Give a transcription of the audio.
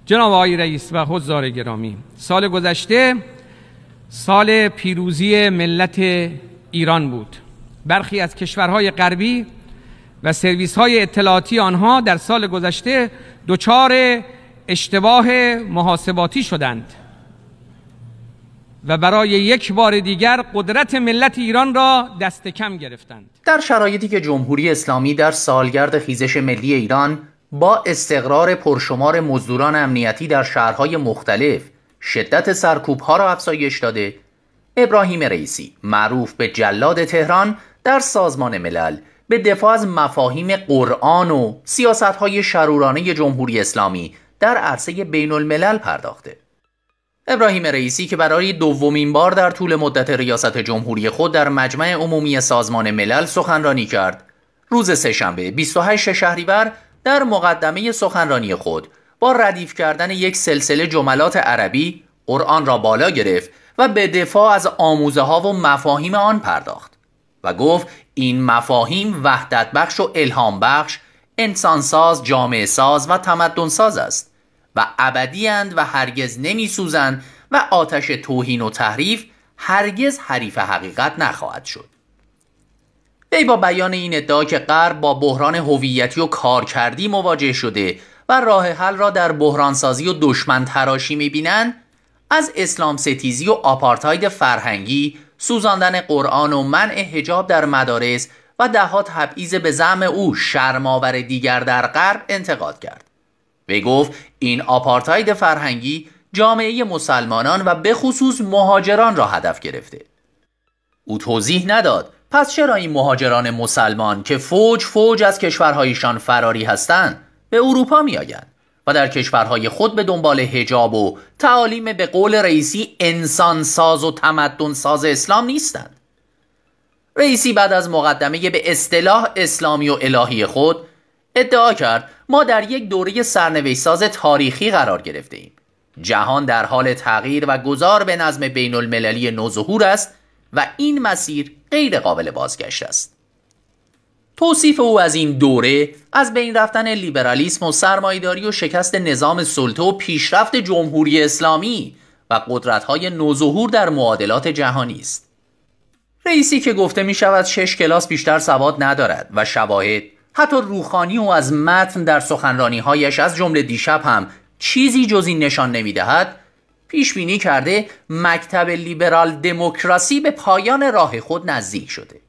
جناب آقای رئیس و حضار گرامی، سال گذشته سال پیروزی ملت ایران بود. برخی از کشورهای غربی و سرویس‌های اطلاعاتی آنها در سال گذشته دچار اشتباه محاسباتی شدند و برای یک بار دیگر قدرت ملت ایران را دست کم گرفتند. در شرایطی که جمهوری اسلامی در سالگرد خیزش ملی ایران با استقرار پرشمار مزدوران امنیتی در شهرهای مختلف شدت سرکوب‌ها را افزایش داده، ابراهیم رئیسی معروف به جلاد تهران در سازمان ملل به دفاع از مفاهیم قرآن و سیاست‌های شرورانه جمهوری اسلامی در عرصه بین الملل پرداخته. ابراهیم رئیسی که برای دومین بار در طول مدت ریاست جمهوری خود در مجمع عمومی سازمان ملل سخنرانی کرد، روز سه‌شنبه 28 شهریور در مقدمه سخنرانی خود با ردیف کردن یک سلسله جملات عربی قرآن را بالا گرفت و به دفاع از آموزه‌ها و مفاهیم آن پرداخت و گفت این مفاهیم وحدت بخش و الهام بخش، انسانساز، جامعه ساز و تمدن ساز است و ابدی اند و هرگز نمی سوزند و آتش توهین و تحریف هرگز حریف حقیقت نخواهد شد. وی با بیان این ادعا که غرب با بحران هویتی و کارکردی مواجه شده و راه حل را در بحرانسازی و دشمن تراشی می بینند، از اسلام ستیزی و آپارتاید فرهنگی، سوزاندن قرآن و منع حجاب در مدارس و دهها تبعیض به زعم او شرم‌آور دیگر در غرب انتقاد کرد. وی گفت این آپارتاید فرهنگی جامعه مسلمانان و به خصوص مهاجران را هدف گرفته. او توضیح نداد پس چرا این مهاجران مسلمان که فوج از کشورهایشان فراری هستند به اروپا می آیند و در کشورهای خود به دنبال حجاب و تعالیم به قول رئیسی انسان ساز و تمدن ساز اسلام نیستند. رئیسی بعد از مقدمه به اصطلاح اسلامی و الهی خود ادعا کرد ما در یک دوره سرنوشت ساز تاریخی قرار گرفته ایم. جهان در حال تغییر و گذار به نظم بین المللی نوظهور است و این مسیر غیر قابل بازگشت است. توصیف او از این دوره از بین رفتن لیبرالیسم و سرمایه‌داری و شکست نظام سلطه و پیشرفت جمهوری اسلامی و قدرت‌های نوظهور در معادلات جهانی است. رئیسی که گفته می شود 6 کلاس بیشتر سواد ندارد و شواهد حتی روحانی و از متن در سخنرانی‌هایش از جمله دیشب هم چیزی جز این نشان نمی‌دهد، پیش بینی کرده مکتب لیبرال دموکراسی به پایان راه خود نزدیک شده.